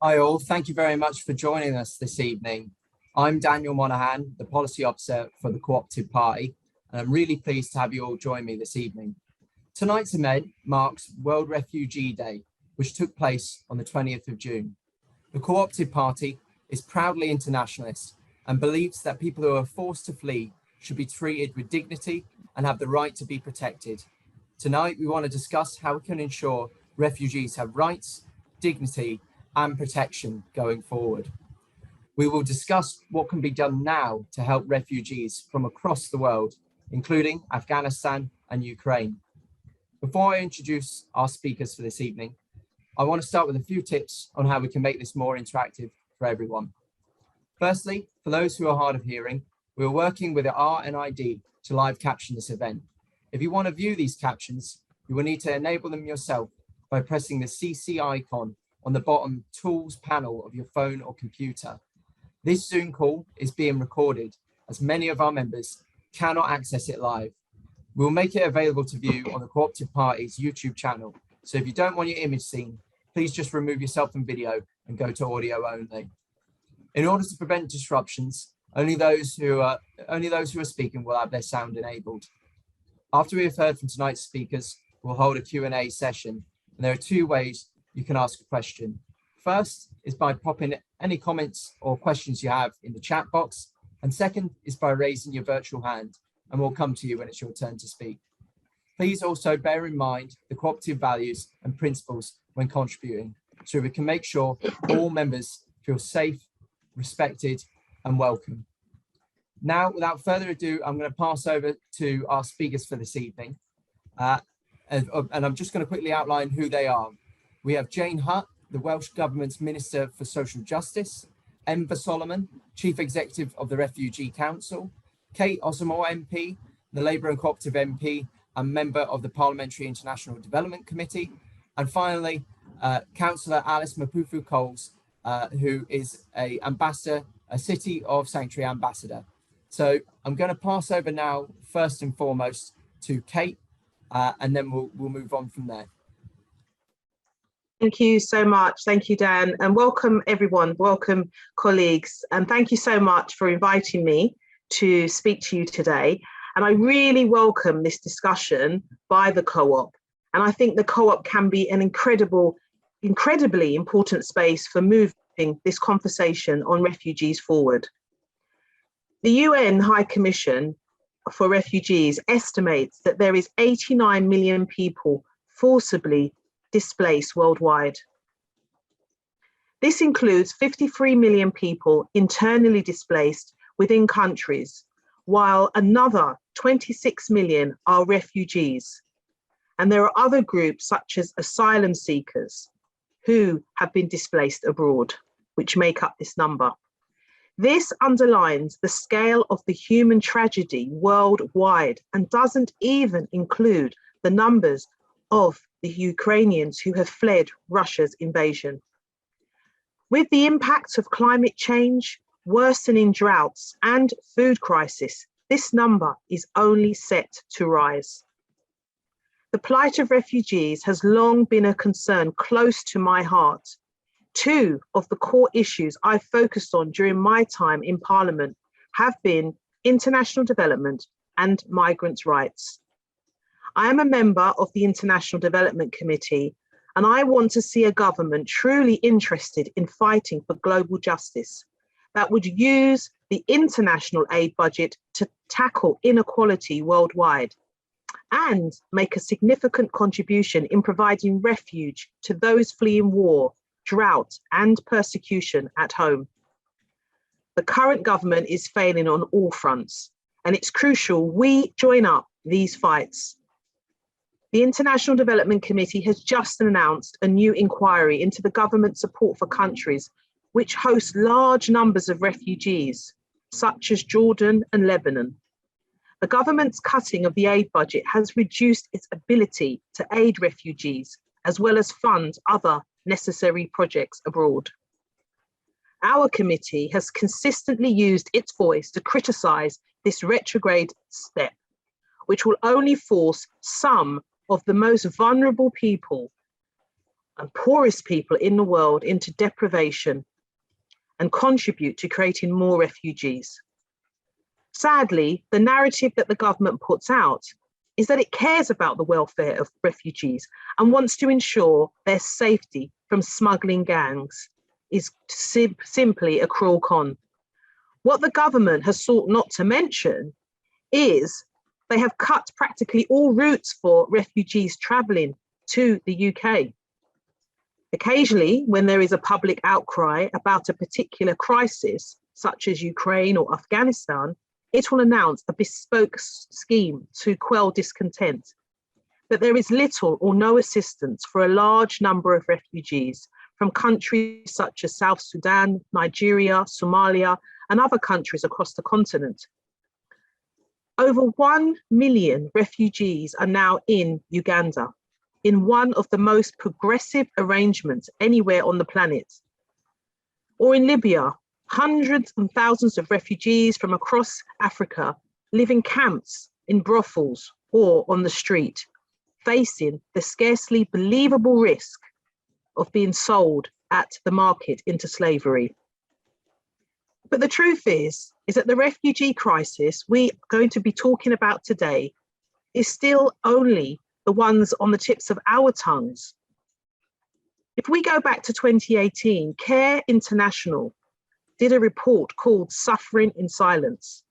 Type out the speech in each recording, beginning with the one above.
Hi all, thank you very much for joining us this evening. I'm Daniel Monaghan, the Policy Officer for the Co-operative Party, and I'm really pleased to have you all join me this evening. Tonight's event marks World Refugee Day, which took place on the 20th of June. The Co-operative Party is proudly internationalist and believes that people who are forced to flee should be treated with dignity and have the right to be protected. Tonight, we want to discuss how we can ensure refugees have rights, dignity, and protection going forward. We will discuss what can be done now to help refugees from across the world, including Afghanistan and Ukraine. Before I introduce our speakers for this evening, I want to start with a few tips on how we can make this more interactive for everyone. Firstly, for those who are hard of hearing, we are working with the RNID to live caption this event. If you want to view these captions, you will need to enable them yourself by pressing the CC icon on the bottom Tools panel of your phone or computer. This Zoom call is being recorded as many of our members cannot access it live. We'll make it available to view on the Co-operative Party's YouTube channel. So if you don't want your image seen, please just remove yourself from video and go to audio only. In order to prevent disruptions, only those who are speaking will have their sound enabled. After we have heard from tonight's speakers, we'll hold a Q&A session. And there are two ways you can ask a question. First is by popping any comments or questions you have in the chat box. And second is by raising your virtual hand, and we'll come to you when it's your turn to speak. Please also bear in mind the cooperative values and principles when contributing, so we can make sure all members feel safe, respected, and welcome. Now, without further ado, I'm going to pass over to our speakers for this evening. And I'm just going to quickly outline who they are. We have Jane Hutt, the Welsh Government's Minister for Social Justice, Enver Solomon, Chief Executive of the Refugee Council, Osamor MP, the Labour and Co-operative MP and member of the Parliamentary International Development Committee, and finally, Councillor Alice Mpolu-Coles, who is a City of Sanctuary ambassador. So I'm going to pass over now, first and foremost, to Kate, and then we'll move on from there. Thank you so much. Thank you, Dan, and welcome everyone. Welcome colleagues, and thank you so much for inviting me to speak to you today. And I really welcome this discussion by the Co-op. And I think the Co-op can be an incredibly important space for moving this conversation on refugees forward. The UN High Commission for Refugees estimates that there is 89 million people forcibly displaced worldwide. This includes 53 million people internally displaced within countries, while another 26 million are refugees. And there are other groups such as asylum seekers who have been displaced abroad, which make up this number. This underlines the scale of the human tragedy worldwide and doesn't even include the numbers of the Ukrainians who have fled Russia's invasion. With the impacts of climate change, worsening droughts and food crisis, this number is only set to rise. The plight of refugees has long been a concern close to my heart. Two of the core issues I've focused on during my time in Parliament have been international development and migrants' rights. I am a member of the International Development Committee, and I want to see a government truly interested in fighting for global justice that would use the international aid budget to tackle inequality worldwide and make a significant contribution in providing refuge to those fleeing war, drought, and persecution at home. The current government is failing on all fronts, and it's crucial we join up these fights. The International Development Committee has just announced a new inquiry into the government support for countries which host large numbers of refugees, such as Jordan and Lebanon. The government's cutting of the aid budget has reduced its ability to aid refugees, as well as fund other necessary projects abroad. Our committee has consistently used its voice to criticise this retrograde step, which will only force some of the most vulnerable people and poorest people in the world into deprivation and contribute to creating more refugees. Sadly, the narrative that the government puts out is that it cares about the welfare of refugees and wants to ensure their safety from smuggling gangs is simply a cruel con. What the government has sought not to mention is they have cut practically all routes for refugees travelling to the UK. Occasionally, when there is a public outcry about a particular crisis, such as Ukraine or Afghanistan, it will announce a bespoke scheme to quell discontent. But there is little or no assistance for a large number of refugees from countries such as South Sudan, Nigeria, Somalia, and other countries across the continent. Over 1 million refugees are now in Uganda, in one of the most progressive arrangements anywhere on the planet. Or in Libya, hundreds and thousands of refugees from across Africa live in camps, in brothels, or on the street, facing the scarcely believable risk of being sold at the market into slavery. But the truth is that the refugee crisis we're going to be talking about today is still only the ones on the tips of our tongues. If we go back to 2018, CARE International did a report called Suffering in Silence.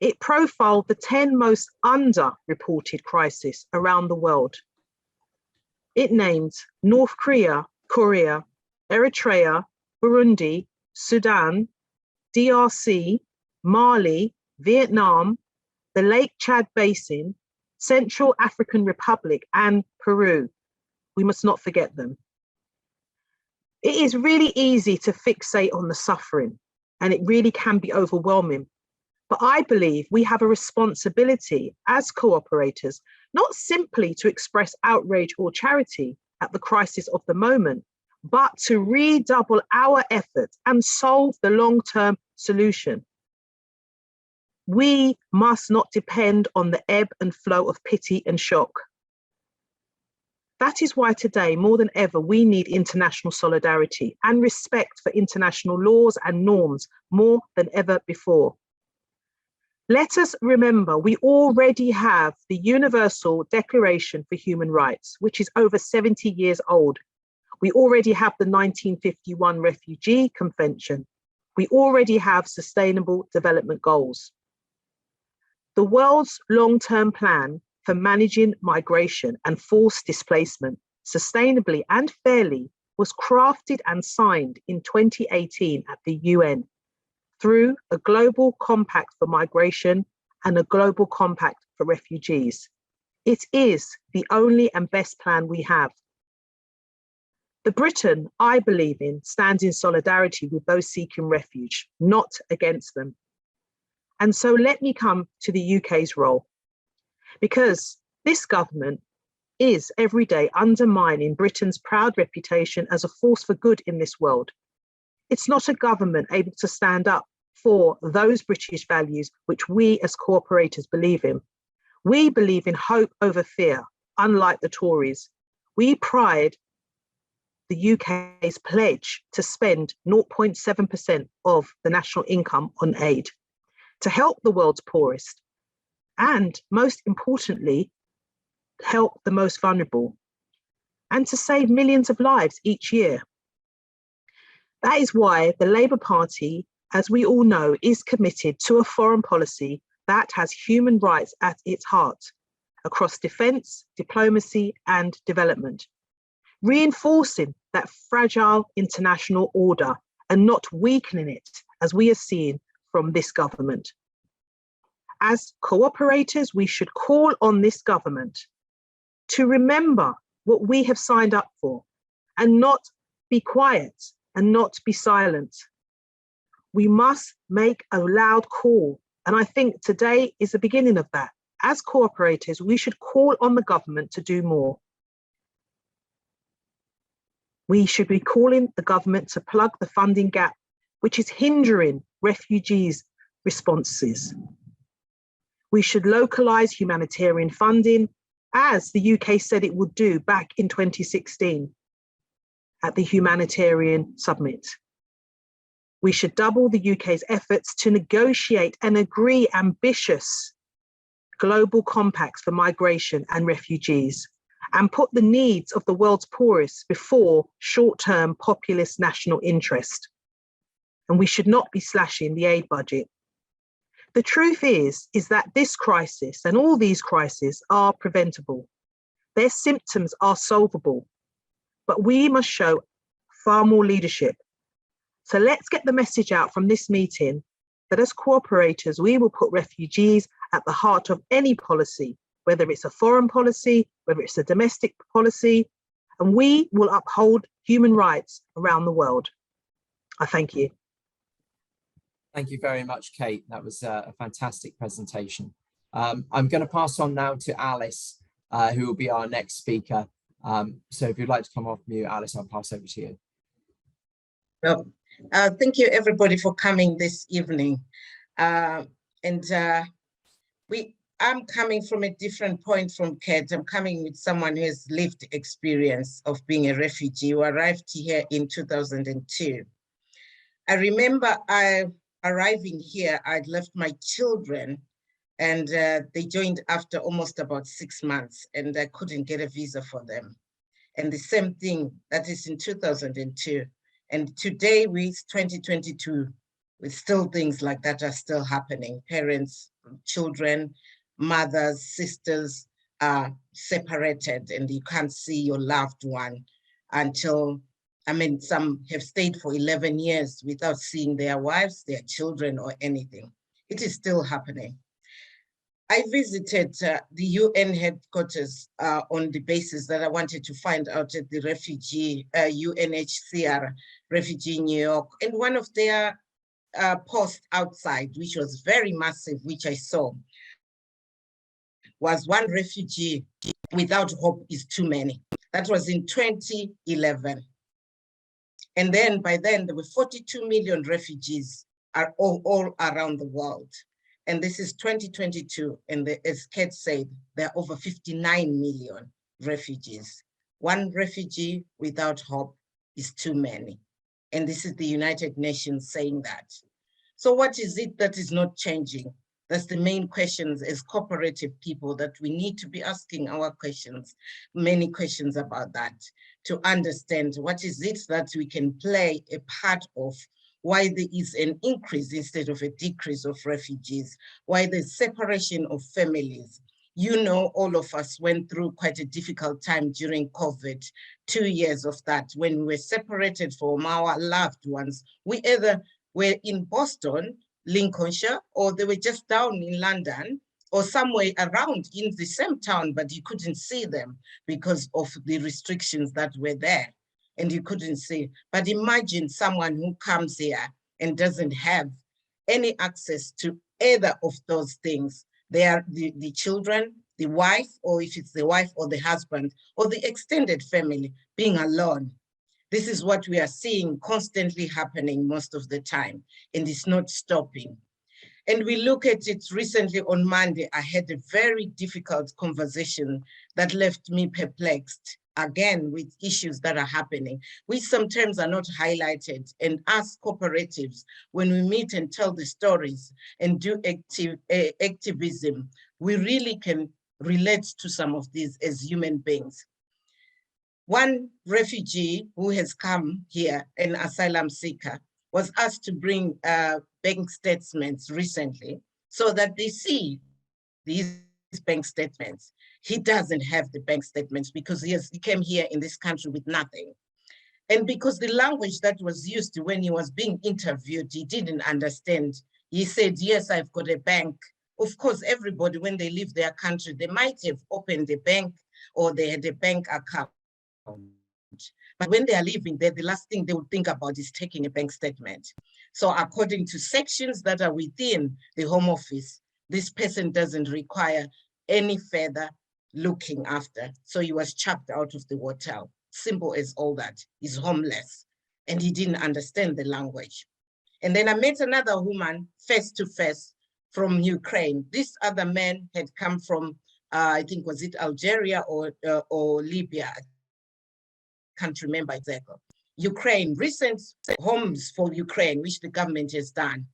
It profiled the 10 most underreported crises around the world. It named North Korea, Eritrea, Burundi, Sudan, DRC, Mali, Vietnam, the Lake Chad Basin, Central African Republic, and Peru. We must not forget them. It is really easy to fixate on the suffering, and it really can be overwhelming. But I believe we have a responsibility as cooperators, not simply to express outrage or charity at the crisis of the moment, but to redouble our efforts and solve the long-term solution. We must not depend on the ebb and flow of pity and shock. That is why today, more than ever, we need international solidarity and respect for international laws and norms more than ever before. Let us remember, we already have the Universal Declaration for Human Rights, which is over 70 years old. We already have the 1951 Refugee Convention. We already have Sustainable Development Goals. The world's long-term plan for managing migration and forced displacement sustainably and fairly was crafted and signed in 2018 at the UN through a global compact for migration and a global compact for refugees. It is the only and best plan we have. The Britain I believe in stands in solidarity with those seeking refuge, not against them. And so let me come to the UK's role, because this government is every day undermining Britain's proud reputation as a force for good in this world. It's not a government able to stand up for those British values which we as cooperators believe in. We believe in hope over fear, unlike the Tories. We pride the UK's pledge to spend 0.7% of the national income on aid, to help the world's poorest, and most importantly, help the most vulnerable, and to save millions of lives each year. That is why the Labour Party, as we all know, is committed to a foreign policy that has human rights at its heart, across defence, diplomacy, and development, reinforcing that fragile international order and not weakening it, as we are seeing from this government. As cooperators, we should call on this government to remember what we have signed up for and not be quiet and not be silent. We must make a loud call. And I think today is the beginning of that. As cooperators, we should call on the government to do more. We should be calling the government to plug the funding gap, which is hindering refugees' responses. We should localise humanitarian funding, as the UK said it would do back in 2016. at the Humanitarian Summit. We should double the UK's efforts to negotiate and agree ambitious global compacts for migration and refugees, and put the needs of the world's poorest before short-term populist national interest. And we should not be slashing the aid budget. The truth is that this crisis and all these crises are preventable. Their symptoms are solvable, but we must show far more leadership. So let's get the message out from this meeting that as cooperators, we will put refugees at the heart of any policy, whether it's a foreign policy, whether it's a domestic policy, and we will uphold human rights around the world. I thank you. Thank you very much, Kate. That was a fantastic presentation. I'm going to pass on now to Alice, who will be our next speaker. So if you'd like to come off mute, Alice, I'll pass over to you. Well, thank you everybody for coming this evening. I'm coming from a different point from Kate. I'm coming with someone who has lived experience of being a refugee who arrived here in 2002. I remember arriving here, I'd left my children and they joined after almost about 6 months and I couldn't get a visa for them. And the same thing, that is in 2002. And today, it's 2022, with still things like that are still happening. Parents, children, mothers, sisters are separated and you can't see your loved one until, some have stayed for 11 years without seeing their wives, their children, or anything. It is still happening. I visited the UN headquarters on the basis that I wanted to find out at the refugee, UNHCR refugee in New York, and one of their posts outside, which was very massive, which I saw, was one refugee without hope is too many. That was in 2011. And then by then there were 42 million refugees are all around the world. And this is 2022, and as Kate said, there are over 59 million refugees. One refugee without hope is too many. And this is the United Nations saying that. So what is it that is not changing? That's the main questions as cooperative people that we need to be asking our questions, many questions about that, to understand what is it that we can play a part of, why there is an increase instead of a decrease of refugees, why there's separation of families. You know, all of us went through quite a difficult time during COVID, 2 years of that, when we were separated from our loved ones. We either were in Boston, Lincolnshire, or they were just down in London, or somewhere around in the same town, but you couldn't see them because of the restrictions that were there. And you couldn't see. But imagine someone who comes here and doesn't have any access to either of those things. They are the children, the wife, or if it's the wife or the husband, or the extended family being alone. This is what we are seeing constantly happening most of the time, and it's not stopping. And we look at it recently on Monday, I had a very difficult conversation that left me perplexed, again, with issues that are happening, which sometimes are not highlighted. And as cooperatives, when we meet and tell the stories and do activism, we really can relate to some of these as human beings. One refugee who has come here, an asylum seeker, was asked to bring bank statements recently so that they see these bank statements. He doesn't have the bank statements because he came here in this country with nothing. And because the language that was used when he was being interviewed, he didn't understand. He said, yes, I've got a bank. Of course, everybody, when they leave their country, they might have opened a bank or they had a bank account. But when they are leaving there, the last thing they would think about is taking a bank statement. So according to sections that are within the Home Office, this person doesn't require any further looking after. So he was chucked out of the hotel. Simple as all that. He's homeless and he didn't understand the language. And then I met another woman face to face from Ukraine. This other man had come from, I think, was it Algeria or Libya? I can't remember exactly. Ukraine, recent homes for Ukraine, which the government has done.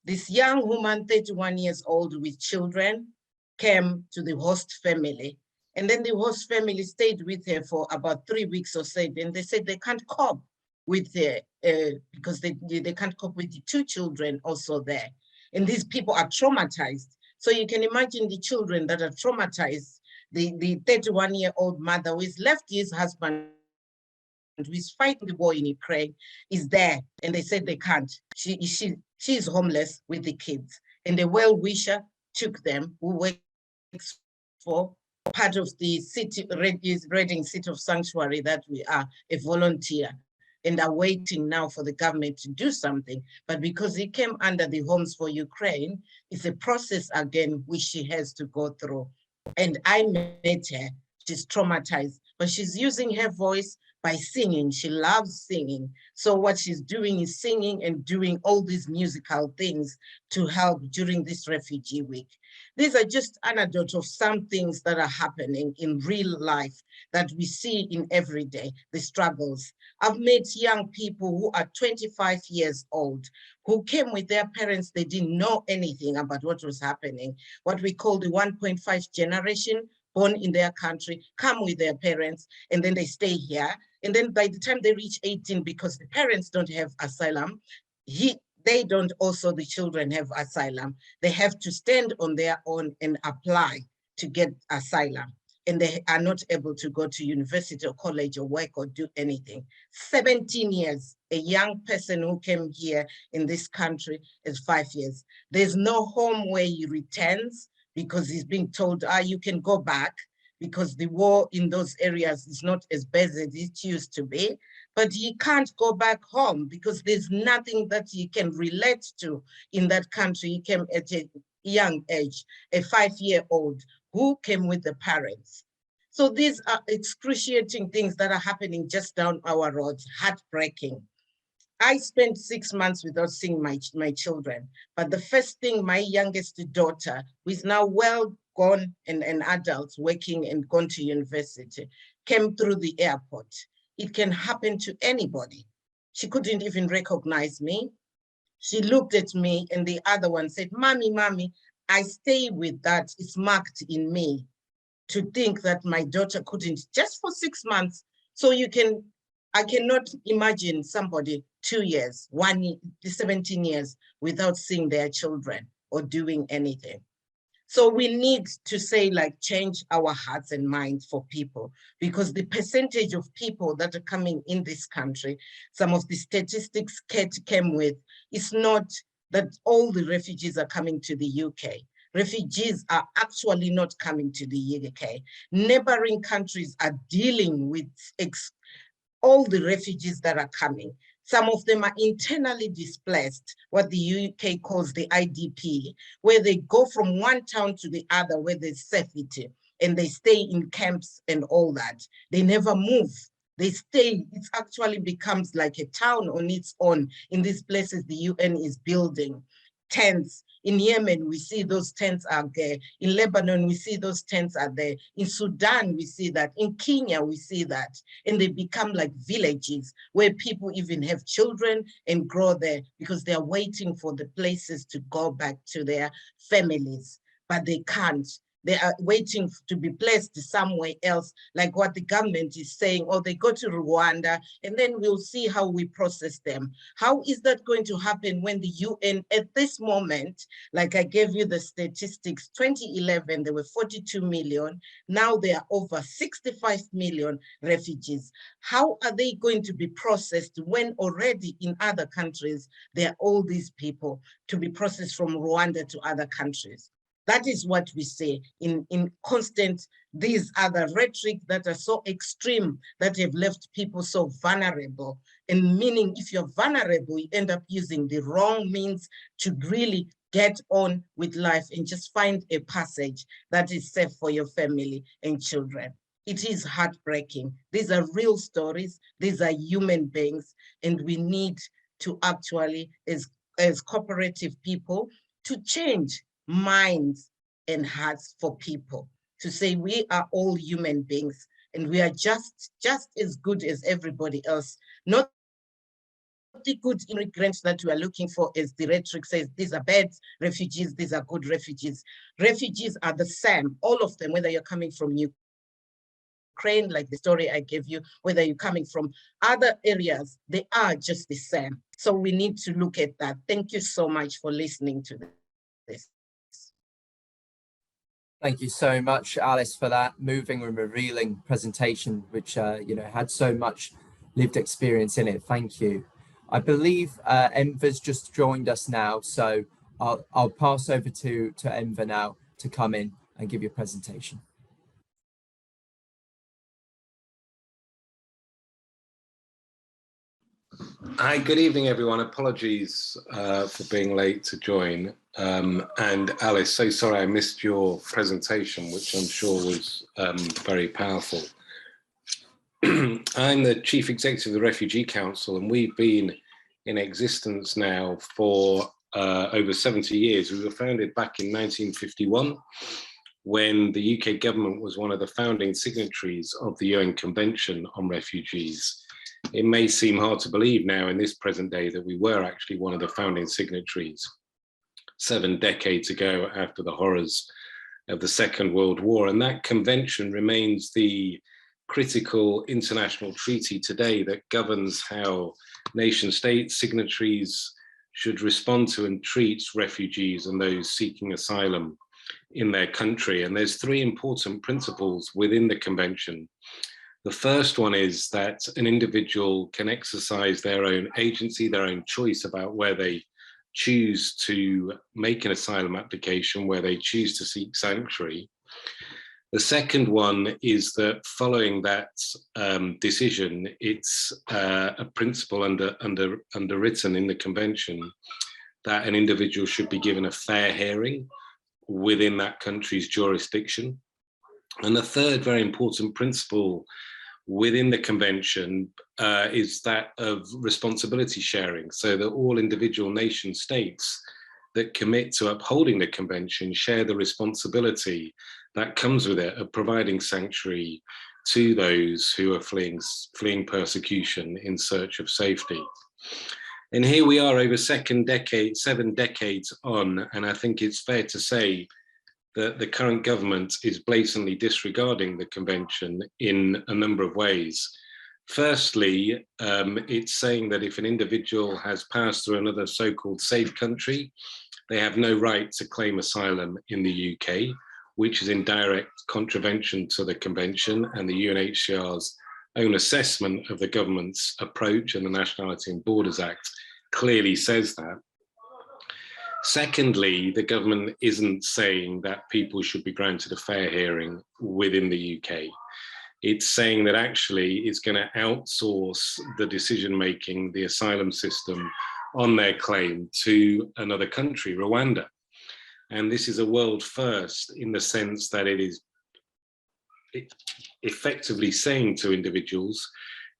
This young woman, 31 years old with children, came to the host family. And then the host family stayed with her for about 3 weeks or so. And they said they can't cope with her because they can't cope with the 2 children also there. And these people are traumatized. So you can imagine the children that are traumatized. The 31-year-old mother who has left his husband, who is fighting the war in Ukraine, is there. And they said they can't. She is homeless with the kids. And the well-wisher took them, who works for part of the city, Reading City of Sanctuary, that we are a volunteer, and are waiting now for the government to do something. But because he came under the Homes for Ukraine, it's a process again, which she has to go through. And I met her, she's traumatized, but she's using her voice by singing. She loves singing. So what she's doing is singing and doing all these musical things to help during this refugee week. These are just anecdotes of some things that are happening in real life that we see in every day, the struggles. I've met young people who are 25 years old, who came with their parents. They didn't know anything about what was happening. What we call the 1.5 generation, born in their country, come with their parents, and then they stay here. And then by the time they reach 18, because the parents don't have asylum, they don't also, the children have asylum. They have to stand on their own and apply to get asylum. And they are not able to go to university or college or work or do anything. 17 years, a young person who came here in this country is 5 years. There's no home where he returns because he's being told, you can go back, because the war in those areas is not as bad as it used to be. But he can't go back home because there's nothing that he can relate to in that country. He came at a young age, a 5-year-old who came with the parents. So these are excruciating things that are happening just down our roads, heartbreaking. I spent 6 months without seeing my children. But the first thing, my youngest daughter, who is now well gone and an adult working and gone to university, came through the airport. It can happen to anybody. She couldn't even recognize me. She looked at me and the other one said, Mommy, Mommy, I stay with that. It's marked in me to think that my daughter couldn't, just for 6 months. So I cannot imagine somebody 2 years, 17 years without seeing their children or doing anything. So we need to say, like, change our hearts and minds for people, because the percentage of people that are coming in this country, some of the statistics Kate came with, is not that all the refugees are coming to the UK. Refugees are actually not coming to the UK. Neighboring countries are dealing with all the refugees that are coming. Some of them are internally displaced, what the UK calls the IDP, where they go from one town to the other where there's safety, and they stay in camps and all that. They never move. They stay. It actually becomes like a town on its own in these places the UN is building. Tents. In Yemen, we see those tents are there. In Lebanon, we see those tents are there. In Sudan, we see that. In Kenya, we see that. And they become like villages where people even have children and grow there because they are waiting for the places to go back to their families, but they can't. They are waiting to be placed somewhere else, like what the government is saying, or they go to Rwanda, and then we'll see how we process them. How is that going to happen when the UN at this moment, like I gave you the statistics, 2011, there were 42 million. Now there are over 65 million refugees. How are they going to be processed when already in other countries, there are all these people to be processed from Rwanda to other countries? That is what we say in constant, these other rhetoric that are so extreme that have left people so vulnerable. And meaning if you're vulnerable, you end up using the wrong means to really get on with life and just find a passage that is safe for your family and children. It is heartbreaking. These are real stories. These are human beings. And we need to actually, as cooperative people, to change minds and hearts for people, to say we are all human beings and we are just as good as everybody else. Not the good immigrants that we are looking for, as the rhetoric says, these are bad refugees, these are good refugees. Refugees are the same, all of them, whether you're coming from Ukraine, like the story I gave you, whether you're coming from other areas, they are just the same. So we need to look at that. Thank you so much for listening to this. Thank you so much, Alice, for that moving and revealing presentation, which had so much lived experience in it. Thank you. I believe Enver's just joined us now, so I'll pass over to Enver now to come in and give your presentation. Hi, good evening, everyone. Apologies for being late to join. And Alice, so sorry I missed your presentation, which I'm sure was very powerful. I'm the Chief Executive of the Refugee Council, and we've been in existence now for over 70 years. We were founded back in 1951, when the UK government was one of the founding signatories of the UN Convention on Refugees. It may seem hard to believe now in this present day that we were actually one of the founding signatories 7 decades ago, after the horrors of the Second World War. And that convention remains the critical international treaty today that governs how nation states, signatories, should respond to and treat refugees and those seeking asylum in their country. And there's 3 important principles within the convention. The first one is that an individual can exercise their own agency, their own choice about where they choose to make an asylum application, where they choose to seek sanctuary. The second one is that following that decision, it's a principle underwritten in the convention that an individual should be given a fair hearing within that country's jurisdiction. And the third very important principle within the convention is that of responsibility sharing, so that all individual nation states that commit to upholding the convention share the responsibility that comes with it of providing sanctuary to those who are fleeing persecution in search of safety. And here we are over 7 decades on, and I think it's fair to say that the current government is blatantly disregarding the convention in a number of ways. Firstly, it's saying that if an individual has passed through another so-called safe country, they have no right to claim asylum in the UK, which is in direct contravention to the convention, and the UNHCR's own assessment of the government's approach and the Nationality and Borders Act clearly says that. Secondly, the government isn't saying that people should be granted a fair hearing within the UK. It's saying that actually it's going to outsource the decision-making, the asylum system on their claim to another country, Rwanda. And this is a world first in the sense that it is effectively saying to individuals,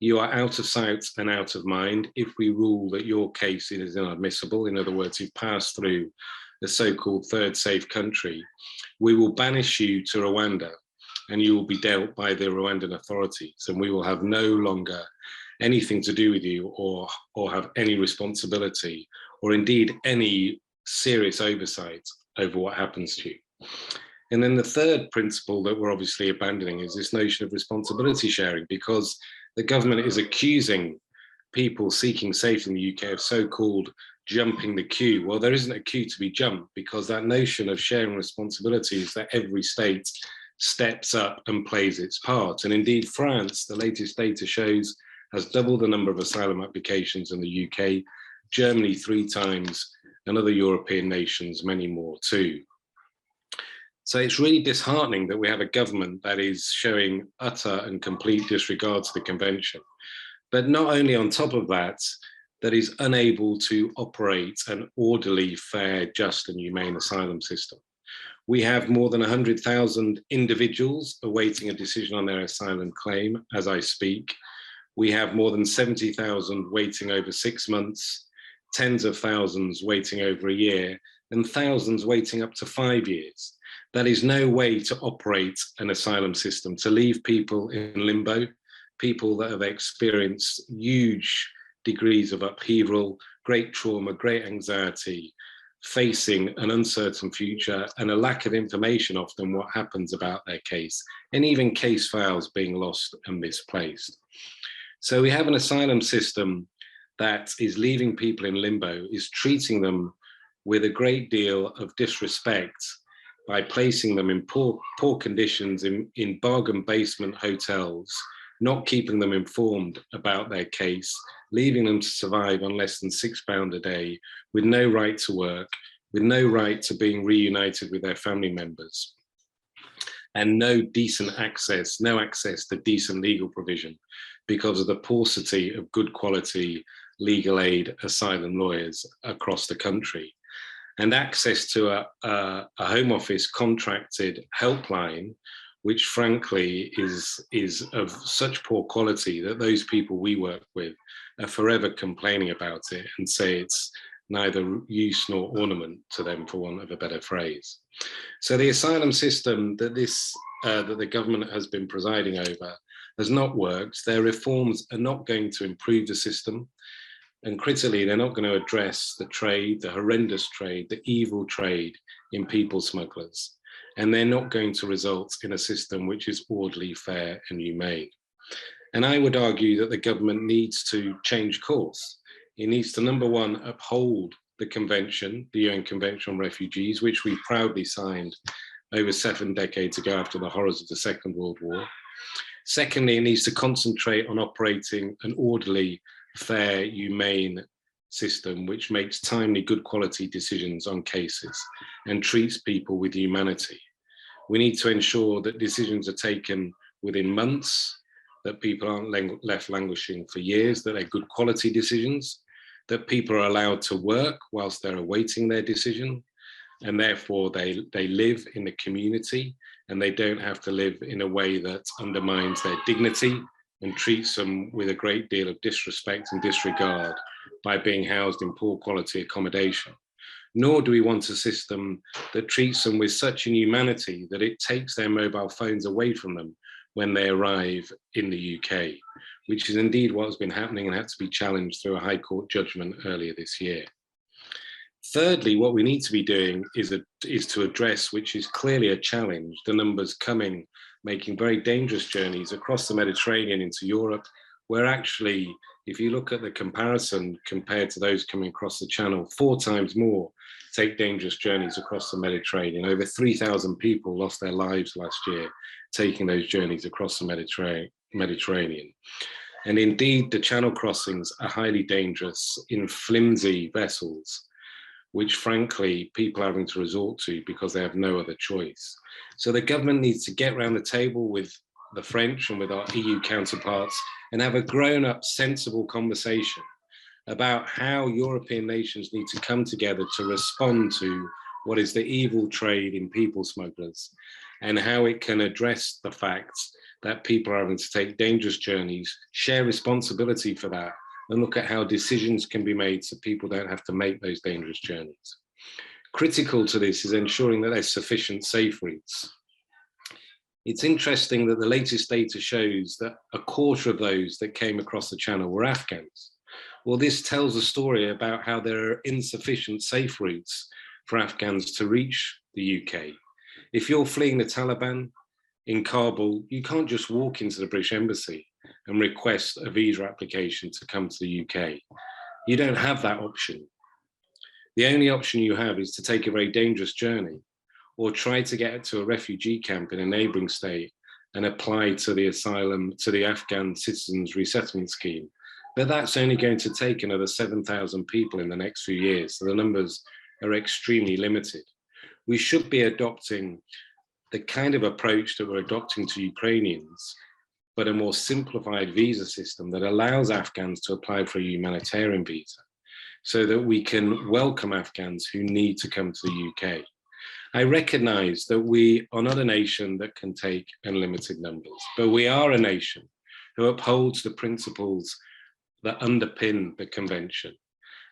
you are out of sight and out of mind if we rule that your case is inadmissible. In other words, you've passed through the so-called third safe country. We will banish you to Rwanda and you will be dealt by the Rwandan authorities, and we will have no longer anything to do with you or have any responsibility or indeed any serious oversight over what happens to you. And then the third principle that we're obviously abandoning is this notion of responsibility sharing, because the government is accusing people seeking safety in the UK of so-called jumping the queue. Well, there isn't a queue to be jumped, because that notion of sharing responsibility is that every state steps up and plays its part. And indeed, France, the latest data shows, has doubled the number of asylum applications in the UK, Germany 3 times, and other European nations, many more too. So it's really disheartening that we have a government that is showing utter and complete disregard to the convention, but not only on top of that, that is unable to operate an orderly, fair, just and humane asylum system. We have more than 100,000 individuals awaiting a decision on their asylum claim as I speak. We have more than 70,000 waiting over 6 months, tens of thousands waiting over a year, and thousands waiting up to 5 years. That is no way to operate an asylum system, to leave people in limbo, people that have experienced huge degrees of upheaval, great trauma, great anxiety, facing an uncertain future, and a lack of information often what happens about their case, and even case files being lost and misplaced. So we have an asylum system that is leaving people in limbo, is treating them with a great deal of disrespect by placing them in poor conditions in bargain basement hotels, not keeping them informed about their case, leaving them to survive on less than £6 a day, with no right to work, with no right to being reunited with their family members, and no access to decent legal provision because of the paucity of good quality legal aid asylum lawyers across the country. And access to a Home Office contracted helpline, which frankly is of such poor quality that those people we work with are forever complaining about it and say it's neither use nor ornament to them, for want of a better phrase. So the asylum system that that the government has been presiding over has not worked. Their reforms are not going to improve the system. And critically, they're not going to address the trade, the horrendous trade, the evil trade in people smugglers. And they're not going to result in a system which is orderly, fair, and humane. And I would argue that the government needs to change course. It needs to, number one, uphold the convention, the UN Convention on Refugees, which we proudly signed over 7 decades ago after the horrors of the Second World War. Secondly, it needs to concentrate on operating an orderly, fair, humane system which makes timely, good quality decisions on cases and treats people with humanity. We need to ensure that decisions are taken within months, that people aren't left languishing for years, that they're good quality decisions, that people are allowed to work whilst they're awaiting their decision, and therefore they live in the community and they don't have to live in a way that undermines their dignity and treats them with a great deal of disrespect and disregard by being housed in poor quality accommodation. Nor do we want a system that treats them with such inhumanity that it takes their mobile phones away from them when they arrive in the UK, which is indeed what has been happening and had to be challenged through a High Court judgment earlier this year. Thirdly, what we need to be doing is to address, which is clearly a challenge, the numbers coming, making very dangerous journeys across the Mediterranean into Europe, where actually, if you look at the comparison compared to those coming across the Channel, 4 times more take dangerous journeys across the Mediterranean. Over 3,000 people lost their lives last year taking those journeys across the Mediterranean. And indeed, the Channel crossings are highly dangerous in flimsy vessels, which frankly people are having to resort to because they have no other choice. So the government needs to get around the table with the French and with our EU counterparts and have a grown-up, sensible conversation about how European nations need to come together to respond to what is the evil trade in people smugglers and how it can address the facts that people are having to take dangerous journeys, share responsibility for that, and look at how decisions can be made so people don't have to make those dangerous journeys. Critical to this is ensuring that there's sufficient safe routes. It's interesting that the latest data shows that 1/4 of those that came across the Channel were Afghans. Well, this tells a story about how there are insufficient safe routes for Afghans to reach the UK. If you're fleeing the Taliban in Kabul, you can't just walk into the British Embassy and request a visa application to come to the UK. You don't have that option. The only option you have is to take a very dangerous journey or try to get to a refugee camp in a neighbouring state and apply to the asylum, to the Afghan Citizens Resettlement Scheme. But that's only going to take another 7,000 people in the next few years. So the numbers are extremely limited. We should be adopting the kind of approach that we're adopting to Ukrainians, but a more simplified visa system that allows Afghans to apply for a humanitarian visa so that we can welcome Afghans who need to come to the UK. I recognize that we are not a nation that can take unlimited numbers, but we are a nation who upholds the principles that underpin the convention.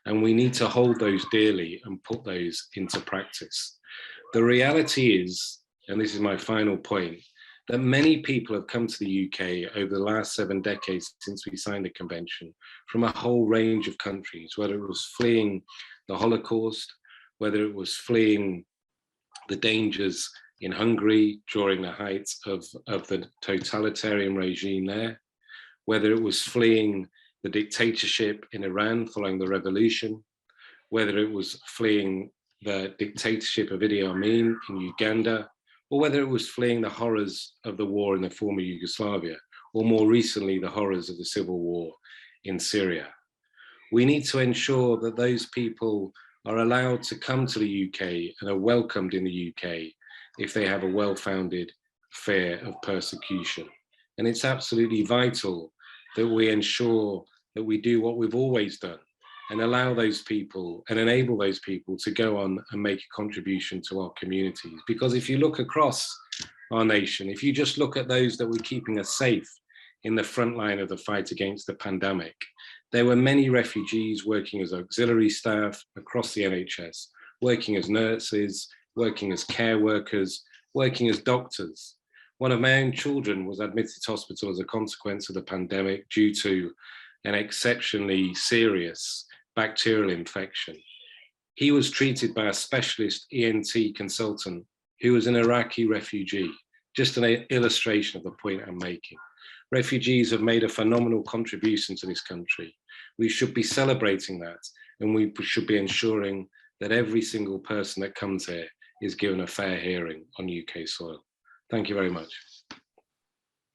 And we need to hold those dearly and put those into practice. The reality is, and this is my final point, that many people have come to the UK over the last 7 decades since we signed the convention from a whole range of countries, whether it was fleeing the Holocaust, whether it was fleeing the dangers in Hungary during the height of the totalitarian regime there, whether it was fleeing the dictatorship in Iran following the revolution, whether it was fleeing the dictatorship of Idi Amin in Uganda, or whether it was fleeing the horrors of the war in the former Yugoslavia, or more recently, the horrors of the civil war in Syria. We need to ensure that those people are allowed to come to the UK and are welcomed in the UK if they have a well-founded fear of persecution. And it's absolutely vital that we ensure that we do what we've always done and allow those people and enable those people to go on and make a contribution to our communities. Because if you look across our nation, if you just look at those that were keeping us safe in the front line of the fight against the pandemic, there were many refugees working as auxiliary staff across the NHS, working as nurses, working as care workers, working as doctors. One of my own children was admitted to hospital as a consequence of the pandemic due to an exceptionally serious bacterial infection. He was treated by a specialist ENT consultant who was an Iraqi refugee. Just an illustration of the point I'm making. Refugees have made a phenomenal contribution to this country. We should be celebrating that, and we should be ensuring that every single person that comes here is given a fair hearing on UK soil. Thank you very much.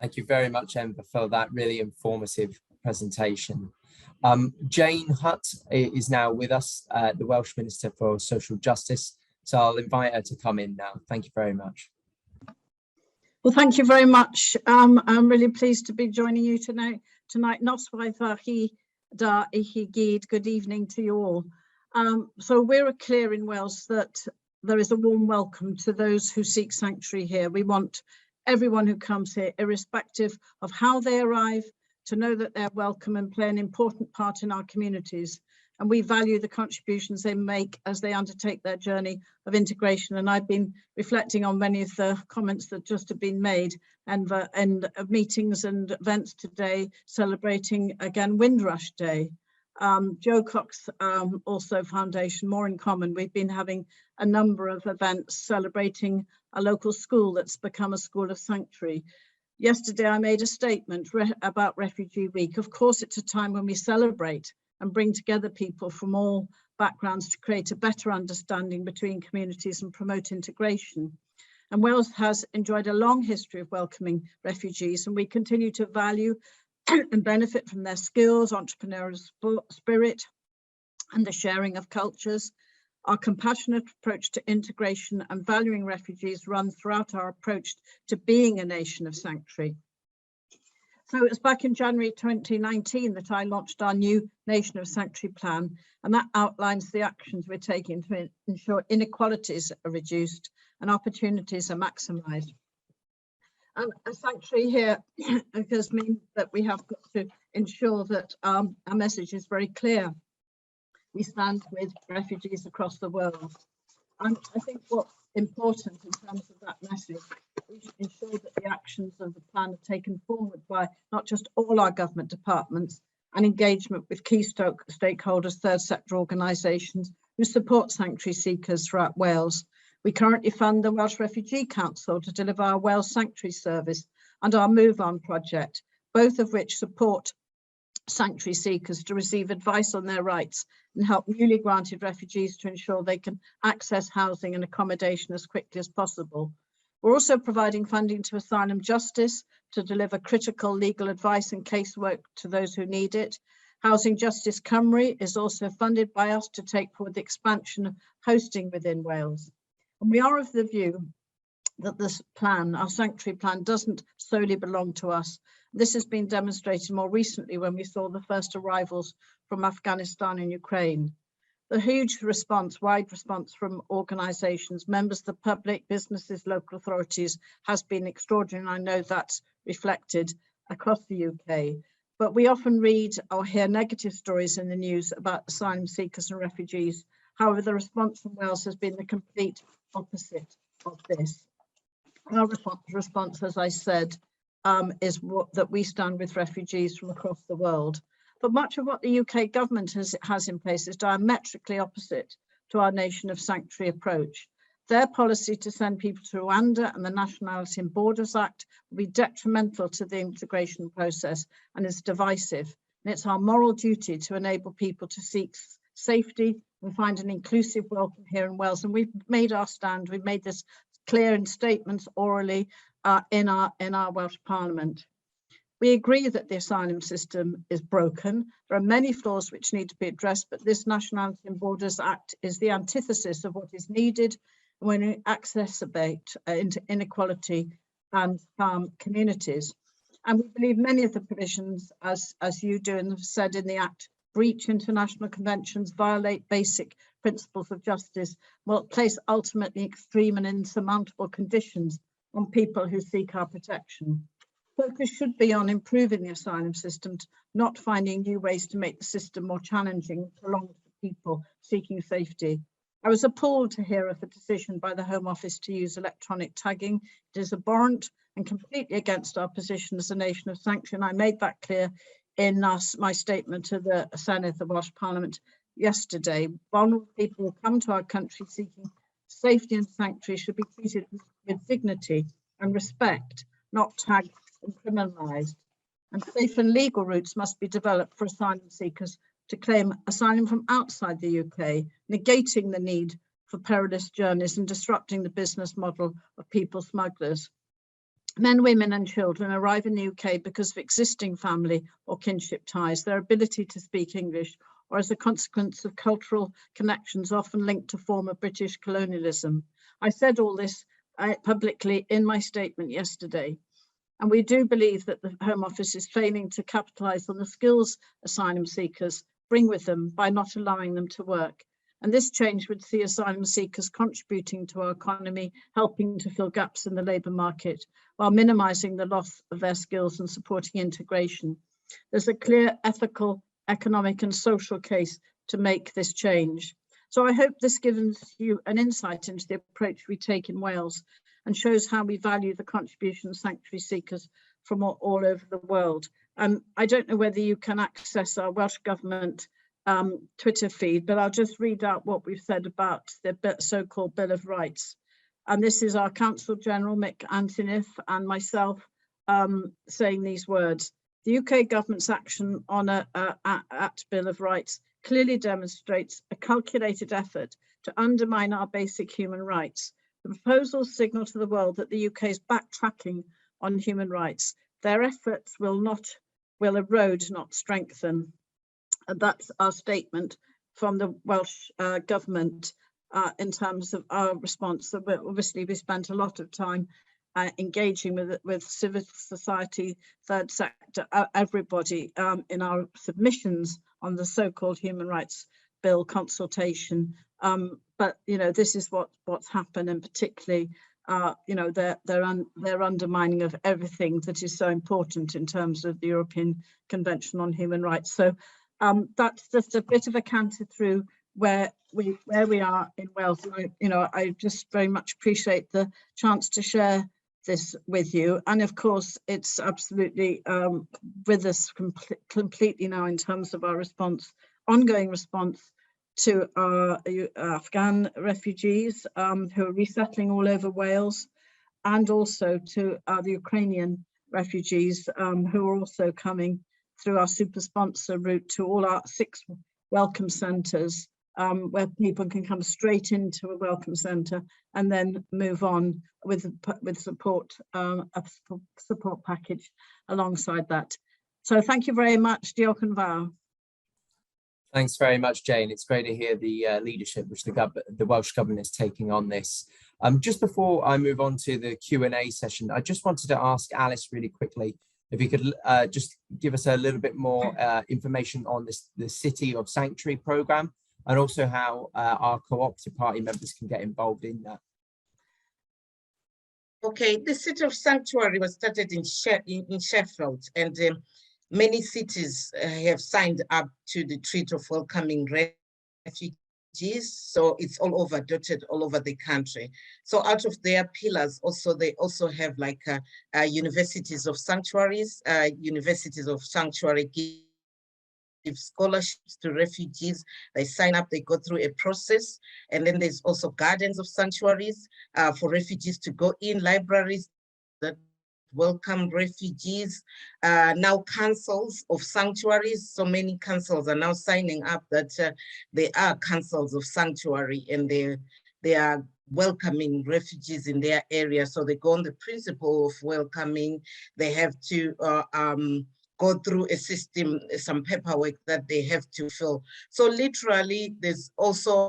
Thank you very much, Enver, for that really informative presentation. Jane Hutt is now with us, the Welsh Minister for Social Justice. So I'll invite her to come in now. Thank you very much. Well, thank you very much. I'm really pleased to be joining you tonight. Noswaith chi da I chi gyd. Good evening to you all. So we're clear in Wales that there is a warm welcome to those who seek sanctuary here. We want everyone who comes here, irrespective of how they arrive, to know that they're welcome and play an important part in our communities. And we value the contributions they make as they undertake their journey of integration. And I've been reflecting on many of the comments that just have been made and meetings and events today, celebrating again Windrush Day. Joe Cox also Foundation, More in Common. We've been having a number of events celebrating a local school that's become a school of sanctuary. Yesterday, I made a statement about Refugee Week. Of course, it's a time when we celebrate and bring together people from all backgrounds to create a better understanding between communities and promote integration. And Wales has enjoyed a long history of welcoming refugees, and we continue to value and benefit from their skills, entrepreneurial spirit, and the sharing of cultures. Our compassionate approach to integration and valuing refugees runs throughout our approach to being a nation of sanctuary. So it was back in January 2019 that I launched our new Nation of Sanctuary plan, and that outlines the actions we're taking to ensure inequalities are reduced and opportunities are maximised. A sanctuary here does mean that we have got to ensure that our message is very clear. We stand with refugees across the world. And I think what's important in terms of that message, we should ensure that the actions of the plan are taken forward by not just all our government departments and engagement with key stakeholders, third sector organisations who support sanctuary seekers throughout Wales. We currently fund the Welsh Refugee Council to deliver our Wales Sanctuary Service and our Move On project, both of which support sanctuary seekers to receive advice on their rights and help newly granted refugees to ensure they can access housing and accommodation as quickly as possible. We're also providing funding to Asylum Justice to deliver critical legal advice and casework to those who need it. Housing Justice Cymru is also funded by us to take forward the expansion of hosting within Wales. And we are of the view that this plan, our sanctuary plan, doesn't solely belong to us. This has been demonstrated more recently when we saw the first arrivals from Afghanistan and Ukraine. The huge response, wide response from organisations, members of the public, businesses, local authorities has been extraordinary. And I know that's reflected across the UK. But we often read or hear negative stories in the news about asylum seekers and refugees. However, the response from Wales has been the complete opposite of this. Our response, as I said, is that we stand with refugees from across the world. But much of what the UK government has in place is diametrically opposite to our nation of sanctuary approach. Their policy to send people to Rwanda and the Nationality and Borders Act will be detrimental to the integration process and is divisive. And it's our moral duty to enable people to seek safety and find an inclusive welcome here in Wales. And we've made our stand, we've made this clear in statements orally in our Welsh Parliament. We agree that the asylum system is broken. There are many flaws which need to be addressed, but this Nationality and Borders Act is the antithesis of what is needed when we exacerbate into inequality and harm communities. And we believe many of the provisions, as you do and have said in the Act, breach international conventions, violate basic principles of justice, will place ultimately extreme and insurmountable conditions on people who seek our protection. Focus should be on improving the asylum system, not finding new ways to make the system more challenging and prolonged for people seeking safety. I was appalled to hear of the decision by the Home Office to use electronic tagging. It is abhorrent and completely against our position as a nation of sanctuary, and I made that clear in my statement to the Senate of the Welsh Parliament yesterday. Vulnerable people who come to our country seeking safety and sanctuary should be treated with dignity and respect, not tagged and criminalised. And safe and legal routes must be developed for asylum seekers to claim asylum from outside the UK, negating the need for perilous journeys and disrupting the business model of people smugglers. Men, women and children arrive in the UK because of existing family or kinship ties, their ability to speak English, or as a consequence of cultural connections often linked to former British colonialism. I said all this publicly in my statement yesterday. And we do believe that the Home Office is failing to capitalise on the skills asylum seekers bring with them by not allowing them to work. And this change would see asylum seekers contributing to our economy, helping to fill gaps in the labour market, while minimising the loss of their skills and supporting integration. There's a clear ethical, economic and social case to make this change. So I hope this gives you an insight into the approach we take in Wales and shows how we value the contribution of sanctuary seekers from all over the world. I don't know whether you can access our Welsh Government Twitter feed, but I'll just read out what we've said about the so-called Bill of Rights. And this is our Counsel General, Mick Antoniff, and myself saying these words. The UK government's action on at Bill of Rights clearly demonstrates a calculated effort to undermine our basic human rights. The proposals signal to the world that the UK is backtracking on human rights. Their efforts will erode, not strengthen. And that's our statement from the Welsh Government in terms of our response. So obviously we spent a lot of time engaging with civil society, third sector, everybody in our submissions on the so-called Human Rights Bill consultation. But this is what's happened, and particularly their undermining of everything that is so important in terms of the European Convention on Human Rights. So that's just a bit of a canter through where we are in Wales. And I just very much appreciate the chance to share this with you. And of course, it's absolutely with us completely now in terms of our response, ongoing response to our Afghan refugees who are resettling all over Wales, and also to the Ukrainian refugees who are also coming through our super sponsor route to all our 6 welcome centres, where people can come straight into a welcome centre and then move on with support, a support package alongside that. So thank you very much. Diolch yn fawr. Thanks very much, Jane. It's great to hear the leadership which the Welsh Government is taking on this. Just before I move on to the Q&A session, I just wanted to ask Alice really quickly if you could just give us a little bit more information on the City of Sanctuary programme, and also how our Co-operative Party members can get involved in that. Okay, the City of Sanctuary was started in Sheffield, and many cities have signed up to the Treaty of Welcoming Refugees refugees. So it's all over, dotted all over the country. So out of their pillars, also they also have like universities of sanctuaries, universities of sanctuary give scholarships to refugees. They sign up, they go through a process. And then there's also gardens of sanctuaries for refugees to go in, libraries that welcome refugees. Now councils of sanctuaries, so many councils are now signing up that they are councils of sanctuary, and they are welcoming refugees in their area. So they go on the principle of welcoming. They have to go through a system, some paperwork that they have to fill. So literally, there's also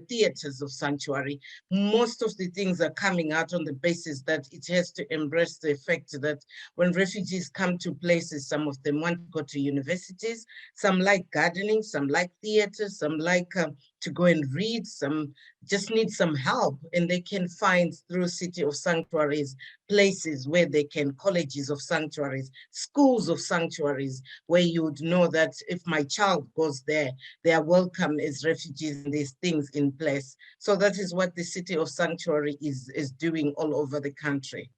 theaters of sanctuary. Most of the things are coming out on the basis that it has to embrace the fact that when refugees come to places, some of them want to go to universities, some like gardening, some like theaters, some like to go and read, some just need some help, and they can find through City of Sanctuaries places where they can, colleges of sanctuaries, schools of sanctuaries, where you would know that if my child goes there, they are welcome as refugees and these things in place. So that is what the City of Sanctuary is doing all over the country.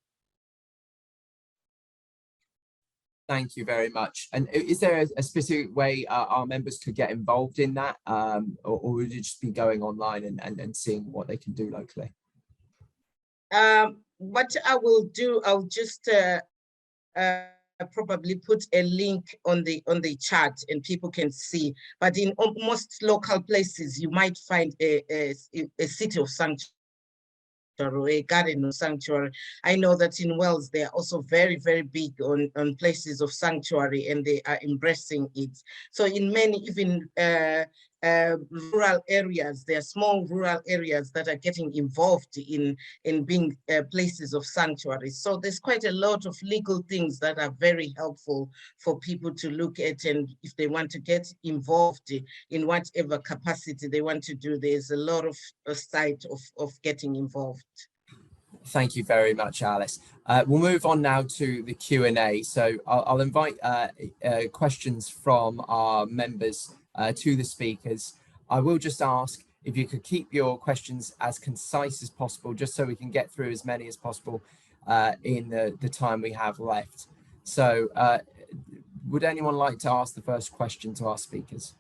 Thank you very much. And is there a specific way our members could get involved in that, or would it just be going online and seeing what they can do locally? What I will do, I'll just probably put a link on the chat and people can see. But in most local places, you might find a City of Sanctuary, or a garden of sanctuary. I know that in Wales, they are also very, very big on places of sanctuary, and they are embracing it. So in many, even rural areas, there are small rural areas that are getting involved in being places of sanctuary. So there's quite a lot of legal things that are very helpful for people to look at, and if they want to get involved in whatever capacity they want to do, there's a lot of sight of getting involved. Thank you very much, Alice. We'll move on now to the Q&A. So I'll invite questions from our members to the speakers. I will just ask if you could keep your questions as concise as possible, just so we can get through as many as possible in the time we have left. So would anyone like to ask the first question to our speakers?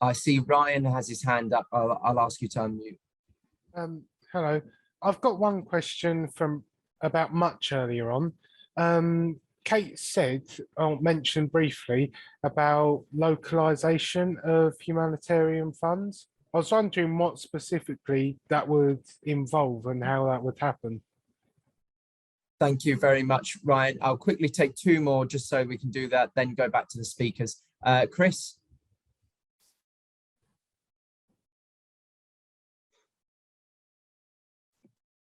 I see Ryan has his hand up. I'll ask you to unmute. Hello. I've got one question from about much earlier on. Kate said, or mentioned briefly, about localization of humanitarian funds. I was wondering what specifically that would involve and how that would happen. Thank you very much, Ryan. I'll quickly take two more just so we can do that, then go back to the speakers. Chris?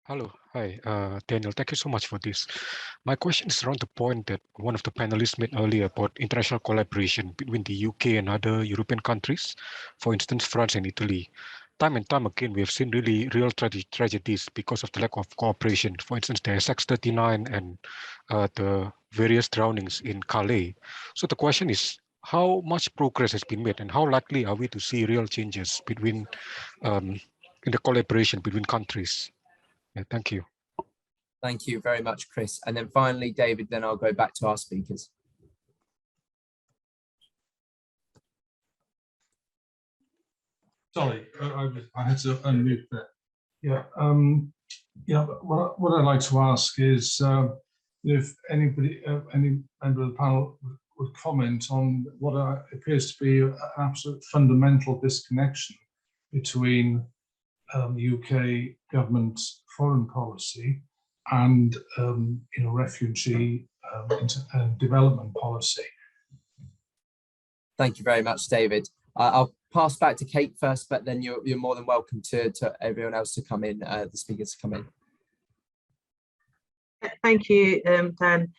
Hello, hi, Daniel, thank you so much for this. My question is around the point that one of the panelists made earlier about international collaboration between the UK and other European countries, for instance, France and Italy. Time and time again, we have seen really real tragedies because of the lack of cooperation. For instance, the SX-39 and the various drownings in Calais. So the question is, how much progress has been made and how likely are we to see real changes between in the collaboration between countries? Yeah, thank you. Thank you very much, Chris. And then finally, David, then I'll go back to our speakers. Sorry, I had to unmute that. Yeah, what I'd like to ask is if anybody, any member of the panel would comment on what appears to be an absolute fundamental disconnection between UK government foreign policy and refugee and development policy. Thank you very much, David. I'll pass back to Kate first, but then you're more than welcome to everyone else to come in, the speakers to come in. Thank you, Dan.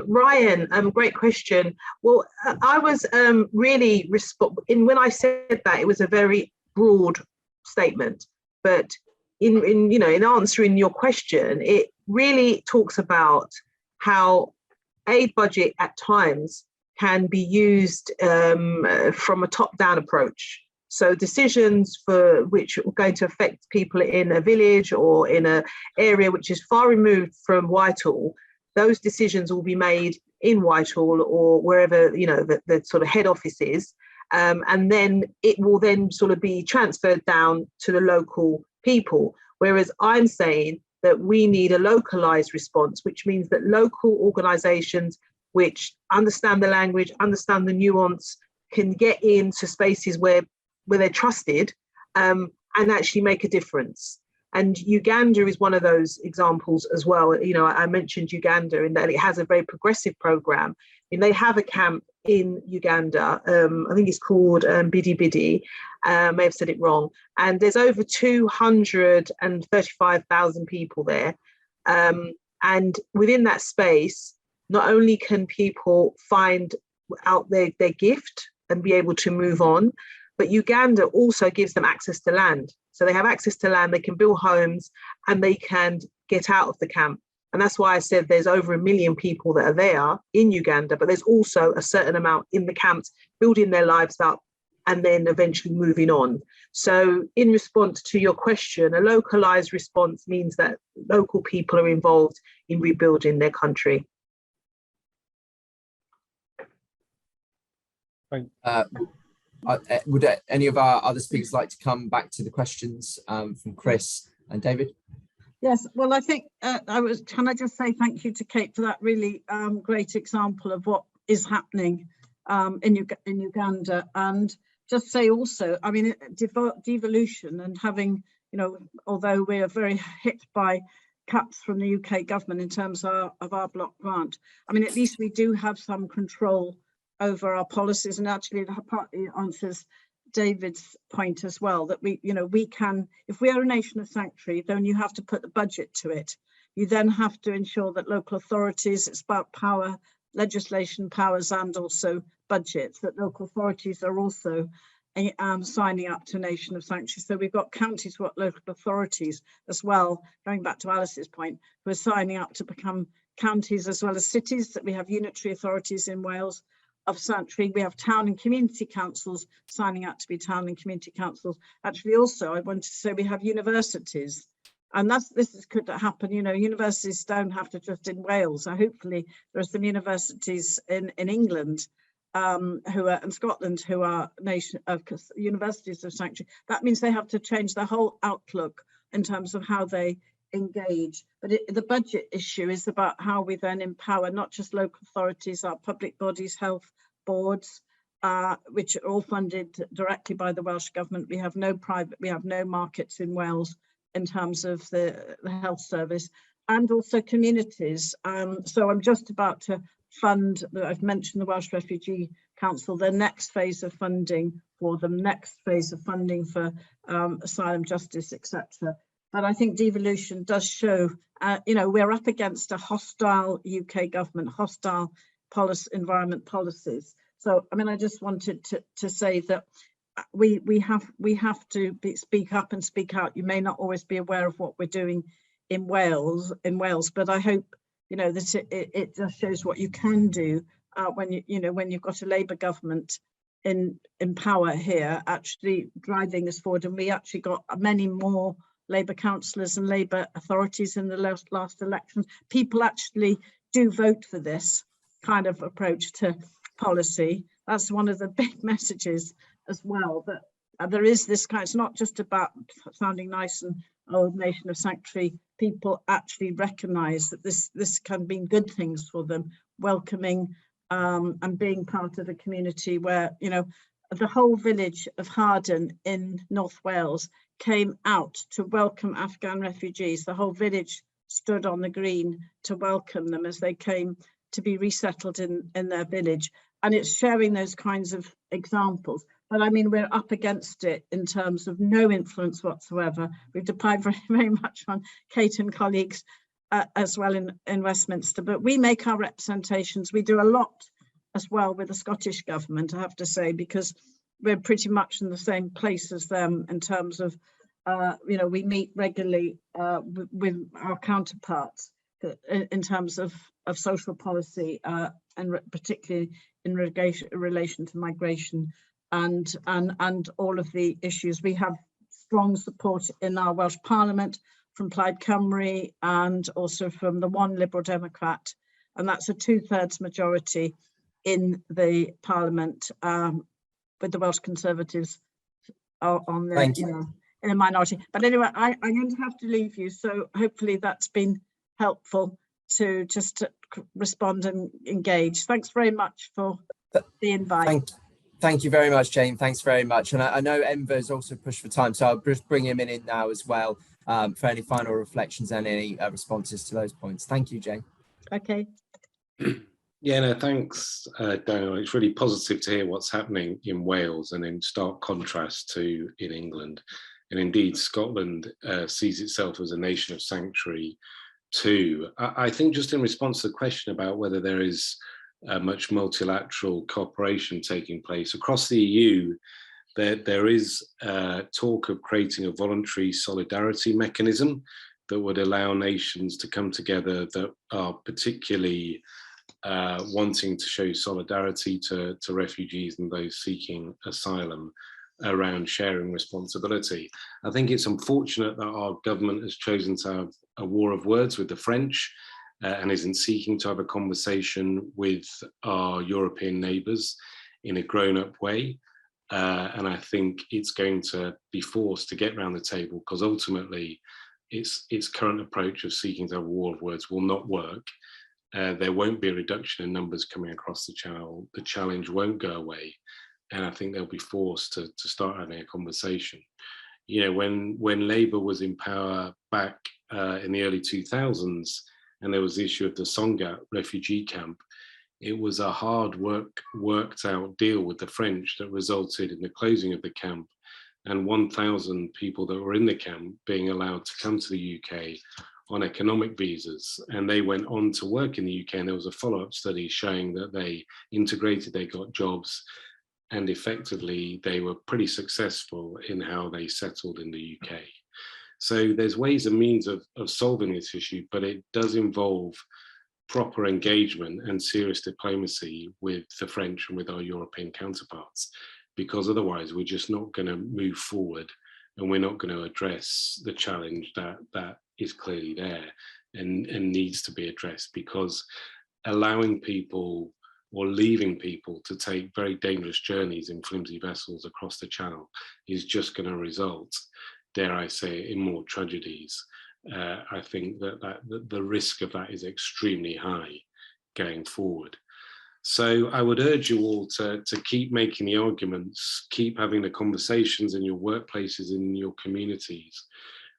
Ryan, great question. Well, I was really when I said that, it was a very broad statement, but in answering your question, it really talks about how aid budget at times can be used from a top-down approach. So decisions for which are going to affect people in a village or in an area which is far removed from Whitehall, those decisions will be made in Whitehall or wherever, you know, the sort of head office is. And then it will then sort of be transferred down to the local people. Whereas I'm saying that we need a localized response, which means that local organizations which understand the language, understand the nuance, can get into spaces where they're trusted and actually make a difference. And Uganda is one of those examples as well. You know, I mentioned Uganda in that it has a very progressive program. And they have a camp in Uganda, I think it's called Bidi Bidi, I may have said it wrong. And there's over 235,000 people there. And within that space, not only can people find out their gift and be able to move on, but Uganda also gives them access to land. So they have access to land, they can build homes, and they can get out of the camp. And that's why I said there's over 1 million people that are there in Uganda, but there's also a certain amount in the camps building their lives up and then eventually moving on. So in response to your question, a localized response means that local people are involved in rebuilding their country. Would any of our other speakers like to come back to the questions from Chris and David? Yes, well, I think can I just say thank you to Kate for that really great example of what is happening in Uganda, and just say also, I mean, devolution and having, you know, although we are very hit by cuts from the UK government in terms of our block grant, I mean, at least we do have some control over our policies, and actually that partly answers David's point as well, that we can, if we are a nation of sanctuary, then you have to put the budget to it. You then have to ensure that local authorities, it's about power, legislation powers, and also budgets, that local authorities are also signing up to a nation of sanctuary. So we've got counties, what local authorities as well, going back to Alice's point, who are signing up to become counties as well as cities, that we have unitary authorities in Wales of sanctuary. We have town and community councils signing up to be town and community councils. Actually, also, I wanted to say we have universities, and this could happen. You know, universities don't have to just in Wales. So hopefully, there are some universities in England and Scotland who are nation of universities of sanctuary. That means they have to change their whole outlook in terms of how they engage. But the budget issue is about how we then empower not just local authorities, our public bodies, health boards, which are all funded directly by the Welsh government. We have no markets in Wales in terms of the health service, and also communities. So I'm just about to fund, I've mentioned the Welsh Refugee Council, their next phase of funding for them, next phase of funding for asylum, justice, etc. But I think devolution does show, you know, we're up against a hostile UK government, hostile environment policies. So, I mean, I just wanted to say that we have to speak up and speak out. You may not always be aware of what we're doing in Wales, but I hope, you know, that it just shows what you can do when you've got a Labour government in power here, actually driving this forward. And we actually got many more Labour councillors and Labour authorities in the last elections. People actually do vote for this kind of approach to policy. That's one of the big messages as well, that there is this kind, it's not just about sounding nice and old nation of sanctuary. People actually recognise that this can mean good things for them, welcoming and being part of a community where, you know, the whole village of Harden in North Wales came out to welcome Afghan refugees. The whole village stood on the green to welcome them as they came to be resettled in their village. And it's sharing those kinds of examples. But I mean, we're up against it in terms of no influence whatsoever. We've deprived very, very much on Kate and colleagues as well in Westminster. But we make our representations. We do a lot as well with the Scottish government, I have to say, because we're pretty much in the same place as them in terms of, you know, we meet regularly with our counterparts in terms of social policy and particularly in relation to migration and all of the issues. We have strong support in our Welsh Parliament from Plaid Cymru and also from the one Liberal Democrat, and that's a 2/3 majority in the Parliament, with the Welsh Conservatives on the in a minority. But anyway, I'm going to have to leave you, so hopefully that's been helpful to just respond and engage. Thanks very much for the invite. Thank you very much, Jane. Thanks very much. And I know Enver's also pushed for time, so I'll just bring him in now as well for any final reflections and any responses to those points. Thank you, Jane. Okay. Yeah, no, thanks, Daniel. It's really positive to hear what's happening in Wales and in stark contrast to in England. And indeed, Scotland sees itself as a nation of sanctuary too. I think just in response to the question about whether there is much multilateral cooperation taking place across the EU, there is talk of creating a voluntary solidarity mechanism that would allow nations to come together that are particularly wanting to show solidarity to refugees and those seeking asylum around sharing responsibility. I think it's unfortunate that our government has chosen to have a war of words with the French and isn't seeking to have a conversation with our European neighbours in a grown-up way. And I think it's going to be forced to get around the table because ultimately its current approach of seeking to have a war of words will not work. There won't be a reduction in numbers coming across the channel. The challenge won't go away. And I think they'll be forced to start having a conversation. You know, when Labour was in power back in the early 2000s, and there was the issue of the Songat refugee camp, it was a hard worked out deal with the French that resulted in the closing of the camp and 1,000 people that were in the camp being allowed to come to the UK on economic visas. And they went on to work in the UK, and there was a follow-up study showing that they integrated, they got jobs, and effectively they were pretty successful in how they settled in the UK. So there's ways and means of solving this issue, but it does involve proper engagement and serious diplomacy with the French and with our European counterparts, because otherwise we're just not going to move forward and we're not going to address the challenge that is clearly there and needs to be addressed, because allowing people or leaving people to take very dangerous journeys in flimsy vessels across the channel is just going to result, dare I say, in more tragedies. I think that the risk of that is extremely high going forward. So I would urge you all to keep making the arguments, keep having the conversations in your workplaces, in your communities,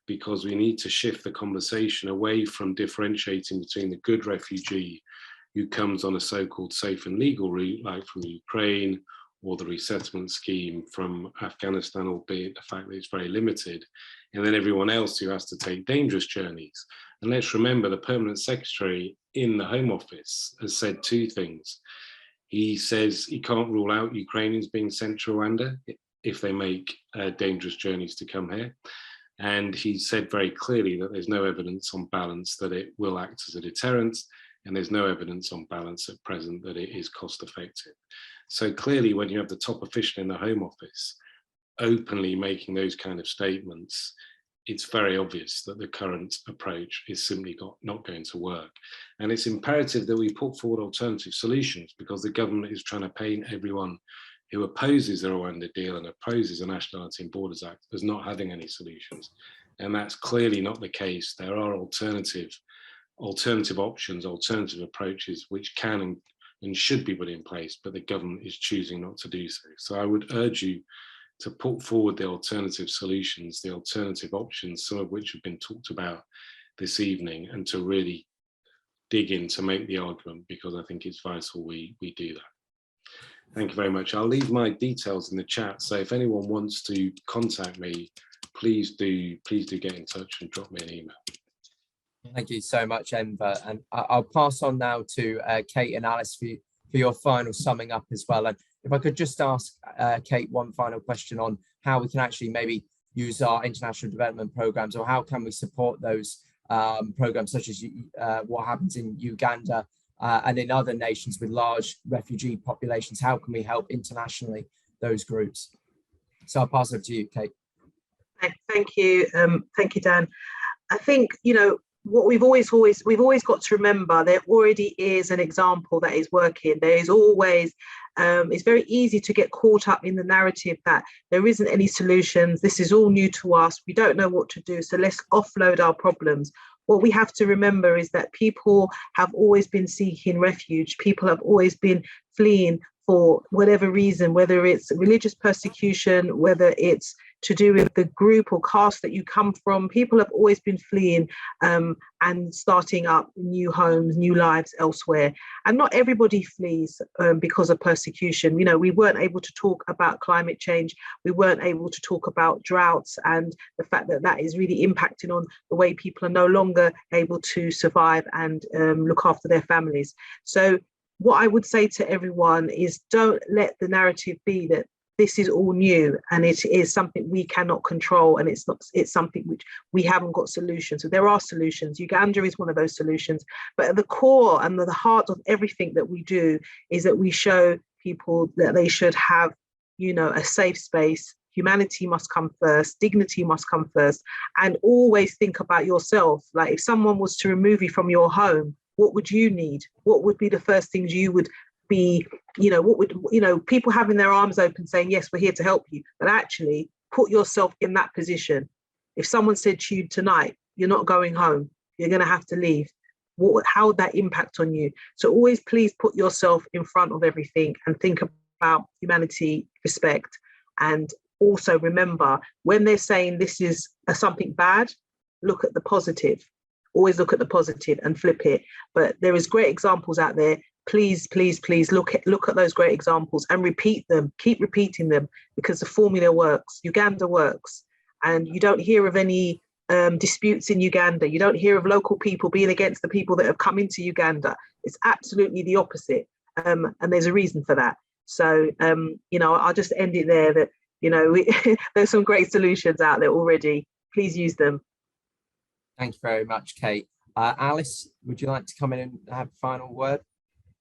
because we need to shift the conversation away from differentiating between the good refugee who comes on a so-called safe and legal route, like from Ukraine, or the resettlement scheme from Afghanistan, albeit the fact that it's very limited, and then everyone else who has to take dangerous journeys. And let's remember, the Permanent Secretary in the Home Office has said two things. He says he can't rule out Ukrainians being sent to Rwanda if they make dangerous journeys to come here. And he said very clearly that there's no evidence on balance that it will act as a deterrent, and there's no evidence on balance at present that it is cost effective. So clearly, when you have the top official in the Home Office openly making those kind of statements, it's very obvious that the current approach is simply not going to work. And it's imperative that we put forward alternative solutions, because the government is trying to paint everyone who opposes the Rwanda deal and opposes the Nationality and Borders Act as not having any solutions. And that's clearly not the case. There are alternative options, alternative approaches which can and should be put in place, but the government is choosing not to do so. So I would urge you to put forward the alternative solutions, the alternative options, some of which have been talked about this evening, and to really dig in to make the argument, because I think it's vital we do that. Thank you very much. I'll leave my details in the chat, so if anyone wants to contact me, please do get in touch and drop me an email. Thank you so much, Enver. And I'll pass on now to Kate and Alice for your final summing up as well. And if I could just ask Kate one final question on how we can actually maybe use our international development programs, or how can we support those programs, such as what happens in Uganda and in other nations with large refugee populations? How can we help internationally those groups? So I'll pass it to you, Kate. Thank you, Dan. I think, what we've always got to remember, there already is an example that is working. There is always, it's very easy to get caught up in the narrative that there isn't any solutions. This is all new to us. We don't know what to do. So let's offload our problems. What we have to remember is that people have always been seeking refuge. People have always been fleeing for whatever reason, whether it's religious persecution, whether it's to do with the group or caste that you come from. People have always been fleeing and starting up new homes, new lives elsewhere. And not everybody flees because of persecution. We weren't able to talk about climate change. We weren't able to talk about droughts and the fact that that is really impacting on the way people are no longer able to survive and look after their families. So what I would say to everyone is, don't let the narrative be that this is all new and it is something we cannot control, and it's something which we haven't got solutions. So there are solutions. Uganda is one of those solutions. But at the core and the heart of everything that we do is that we show people that they should have, a safe space. Humanity must come first, dignity must come first, and always think about yourself. Like, if someone was to remove you from your home, what would you need? What would be the first things you would be, people having their arms open saying, yes, we're here to help you, but actually put yourself in that position. If someone said to you tonight, you're not going home, you're going to have to leave, how would that impact on you? So always please put yourself in front of everything and think about humanity, respect, and also remember, when they're saying this is something bad, look at the positive. Always look at the positive and flip it. But there is great examples out there. Please look at those great examples and repeat them. Keep repeating them, because the formula works. Uganda works, and you don't hear of any disputes in Uganda. You don't hear of local people being against the people that have come into Uganda. It's absolutely the opposite, and there's a reason for that. So I'll just end it there. That there's some great solutions out there already. Please use them. Thank you very much, Kate. Alice, would you like to come in and have a final word?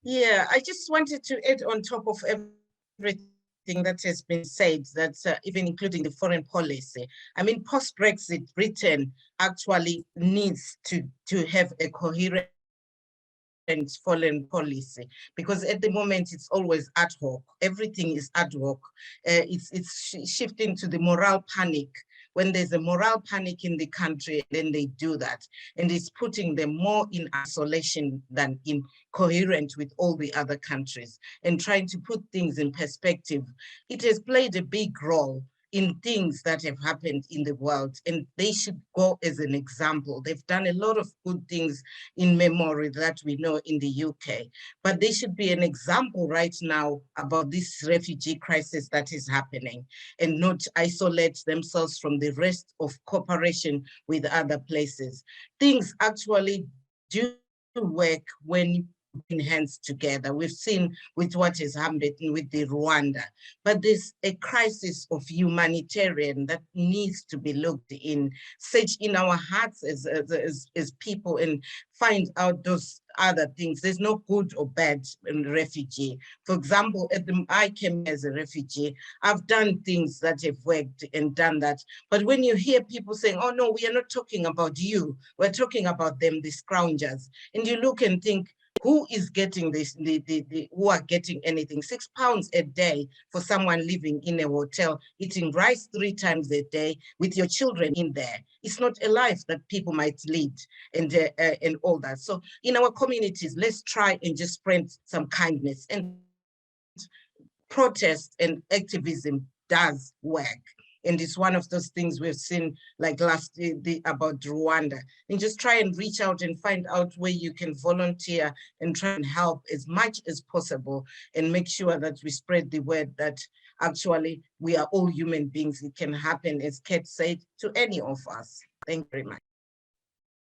Yeah, I just wanted to add on top of everything that has been said, that even including the foreign policy. I mean, post-Brexit, Britain actually needs to have a coherent foreign policy, because at the moment it's always ad hoc. Everything is ad hoc. It's shifting to the moral panic. When there's a moral panic in the country, then they do that. And it's putting them more in isolation than in coherent with all the other countries, and trying to put things in perspective. It has played a big role in things that have happened in the world, and they should go as an example. They've done a lot of good things in memory that we know in the UK, but they should be an example right now about this refugee crisis that is happening, and not isolate themselves from the rest of cooperation with other places. Things actually do work when in hands together. We've seen with what is happening with the Rwanda, but there's a crisis of humanitarian that needs to be looked in, search in our hearts as people, and find out those other things. There's no good or bad in refugee. For example, I came as a refugee. I've done things that have worked and done that. But when you hear people saying, oh no, we are not talking about you, we're talking about them, the scroungers, and you look and think, who is getting this? Who are getting anything? £6 a day for someone living in a hotel, eating rice 3 times a day with your children in there. It's not a life that people might lead, and all that. So in our communities, let's try and just spread some kindness, and protest and activism does work. And it's one of those things we've seen, like last about Rwanda. And just try and reach out and find out where you can volunteer and try and help as much as possible, and make sure that we spread the word that actually we are all human beings. It can happen, as Kate said, to any of us. Thank you very much.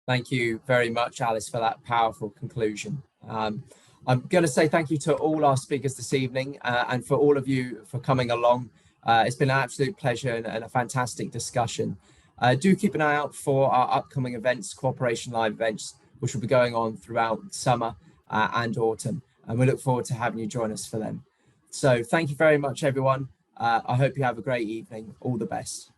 Thank you very much, Alice, for that powerful conclusion. I'm going to say thank you to all our speakers this evening, and for all of you for coming along. It's been an absolute pleasure and a fantastic discussion. Do keep an eye out for our upcoming events, Cooperation Live events, which will be going on throughout summer. and autumn. And we look forward to having you join us for them. So thank you very much, everyone. I hope you have a great evening. All the best.